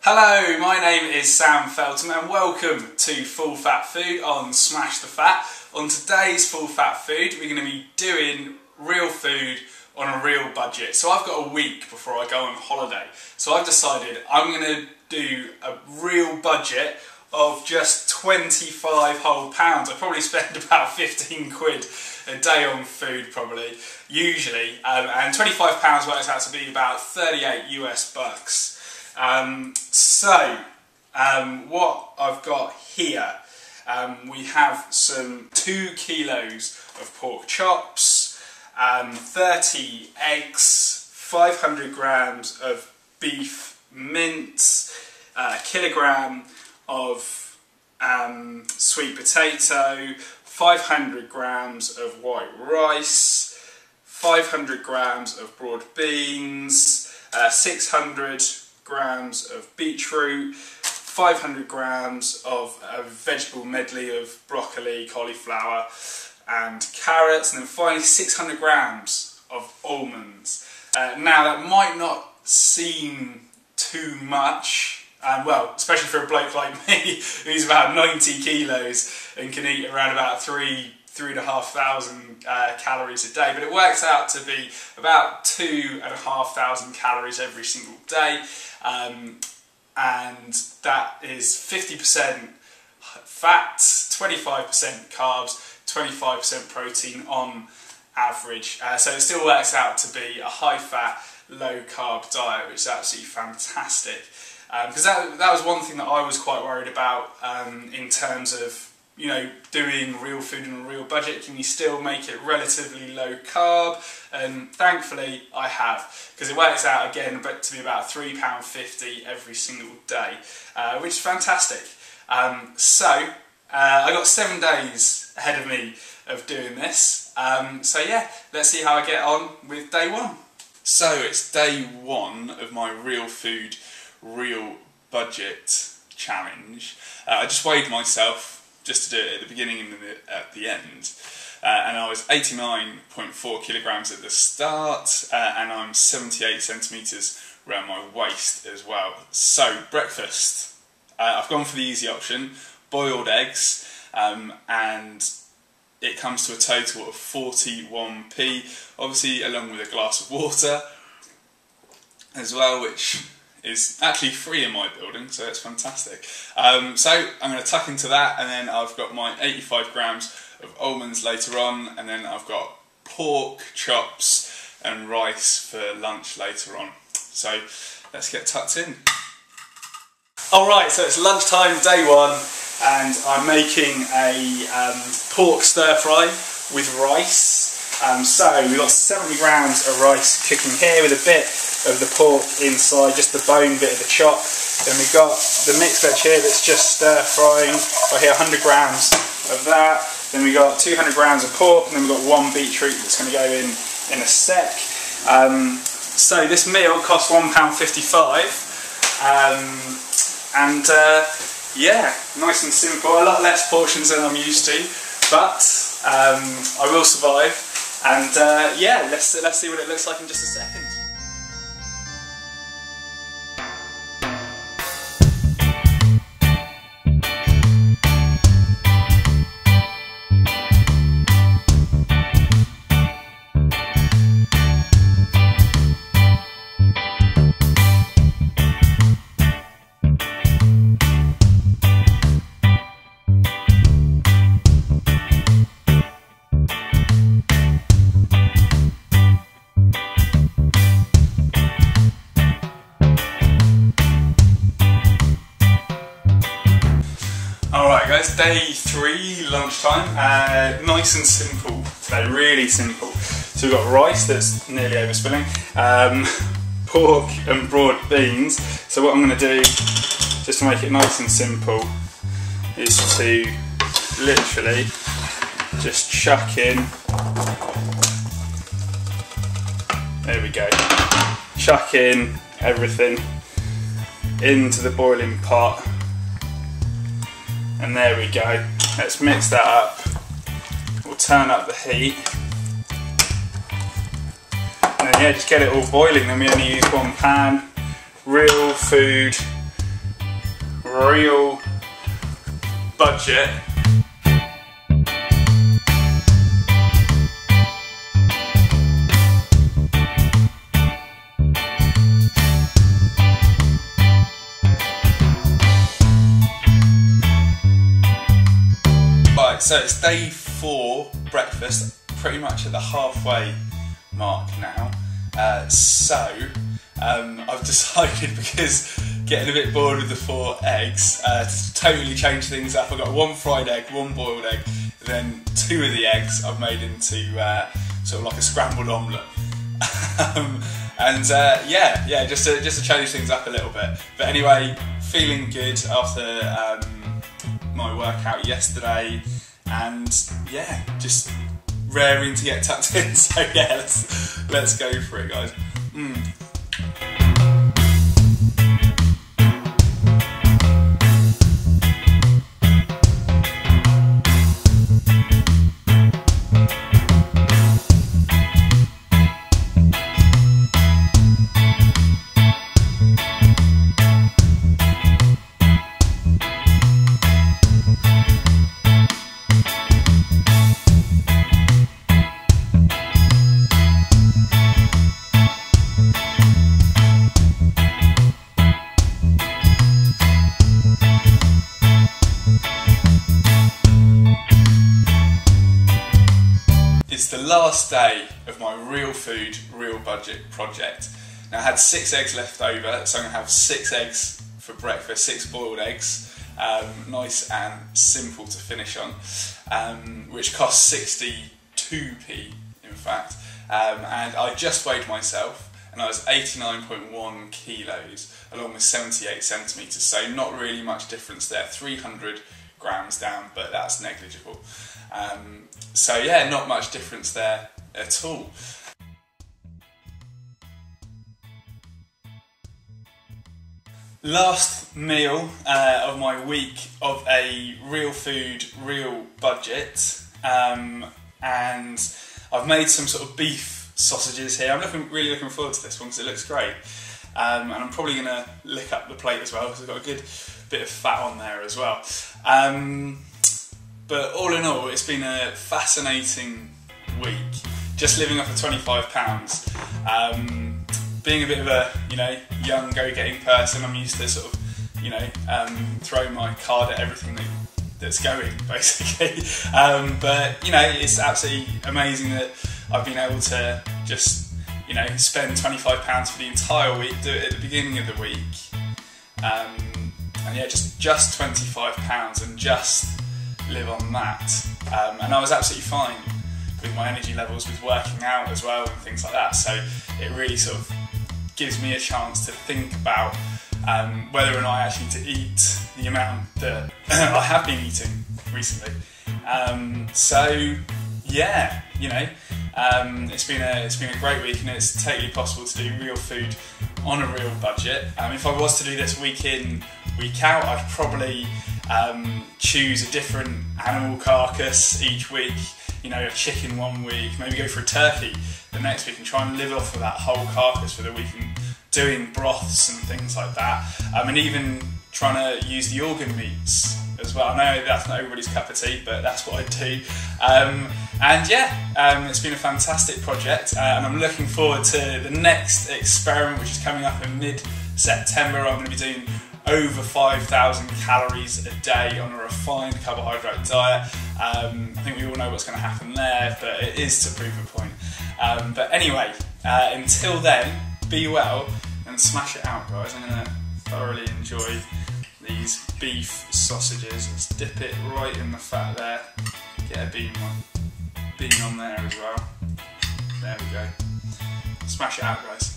Hello, my name is Sam Feltham and welcome to Full Fat Food on Smash the Fat. On today's Full Fat Food, we're going to be doing real food on a real budget. So I've got a week before I go on holiday. So I've decided I'm going to do a real budget of just 25 whole pounds. I probably spend about 15 quid a day on food probably, usually. And 25 pounds works out to be about 38 US bucks. What I've got here, we have some 2 kilos of pork chops, 30 eggs, 500 grams of beef mince, a kilogram of sweet potato, 500 grams of white rice, 500 grams of broad beans, 600 grams of beetroot, 500 grams of a vegetable medley of broccoli, cauliflower and carrots, and then finally 600 grams of almonds. Now that might not seem too much, well, especially for a bloke like me who's about 90 kilos and can eat around about 3,500 calories a day, but it works out to be about 2,500 calories every single day, and that is 50% fat, 25% carbs, 25% protein on average. So it still works out to be a high fat, low carb diet, which is absolutely fantastic. Because that was one thing that I was quite worried about in terms of, you know, doing real food on a real budget. Can you still make it relatively low carb? And thankfully I have, because it works out again to be about £3.50 every single day, which is fantastic. I got 7 days ahead of me of doing this. So yeah, let's see how I get on with day one. So it's day one of my real food, real budget challenge. I just weighed myself just to do it at the beginning and at the end, and I was 89.4 kilograms at the start, and I'm 78 centimetres around my waist as well. So breakfast, I've gone for the easy option, boiled eggs, and it comes to a total of 41p, obviously along with a glass of water as well, which is actually free in my building, so it's fantastic. So I'm going to tuck into that, and then I've got my 85 grams of almonds later on, and then I've got pork chops and rice for lunch later on. So let's get tucked in. Alright, so it's lunchtime, day one, and I'm making a pork stir fry with rice. So we've got 70 grams of rice cooking here with a bit of the pork inside, just the bone bit of the chop. Then we've got the mixed veg here that's just stir frying. Got here 100 grams of that. Then we've got 200 grams of pork, and then we've got 1 beetroot that's going to go in a sec. So this meal costs £1.55, yeah, nice and simple. A lot less portions than I'm used to, but I will survive. And yeah, let's see what it looks like in just a second. Alright guys, day 3, lunchtime, nice and simple today, really simple. So we've got rice that's nearly overspilling, pork and broad beans. So what I'm going to do, just to make it nice and simple, is to literally just chuck in, there we go, chuck in everything into the boiling pot. And there we go, let's mix that up. We'll turn up the heat. And then yeah, just get it all boiling. Then we only use one pan. Real food, real budget. Right, so it's day 4 breakfast, pretty much at the halfway mark now. I've decided, because getting a bit bored with the 4 eggs, to totally change things up. I've got 1 fried egg, 1 boiled egg, then 2 of the eggs I've made into sort of like a scrambled omelette. Just to change things up a little bit. But anyway, feeling good after my workout yesterday, and yeah, just raring to get tucked in. So yeah, let's go for it, guys. It's the last day of my real food, real budget project. Now I had 6 eggs left over, so I'm going to have 6 eggs for breakfast, 6 boiled eggs, nice and simple to finish on, which cost 62p in fact, and I just weighed myself and I was 89.1 kilos along with 78 centimetres, so not really much difference there, 300 grams down, but that's negligible. So yeah, not much difference there at all. Last meal of my week of a real food, real budget, and I've made some sort of beef sausages here. I'm really looking forward to this one because it looks great, and I'm probably going to lick up the plate as well because I've got a good bit of fat on there as well. But all in all, it's been a fascinating week, just living off of £25. Being a bit of a, young go-getting person, I'm used to sort of, throwing my card at everything that's going, basically. But, it's absolutely amazing that I've been able to just, spend £25 for the entire week, do it at the beginning of the week. And yeah, just £25 and just live on that, and I was absolutely fine with my energy levels with working out as well and things like that, so it really sort of gives me a chance to think about whether or not I actually need to eat the amount that I have been eating recently. So yeah, it's been a great week, and it's totally possible to do real food on a real budget. If I was to do this week in, week out, I'd probably choose a different animal carcass each week, a chicken one week, maybe go for a turkey the next week and try and live off of that whole carcass for the week, and doing broths and things like that, and even trying to use the organ meats as well. I know that's not everybody's cup of tea, but that's what I do. And yeah, it's been a fantastic project, and I'm looking forward to the next experiment, which is coming up in mid-September. I'm going to be doing over 5,000 calories a day on a refined carbohydrate diet. I think we all know what's going to happen there, but it is to prove a point. But anyway, until then, be well and smash it out, guys. I'm going to thoroughly enjoy these beef sausages. Let's dip it right in the fat there. Get a bean on there as well. There we go. Smash it out, guys.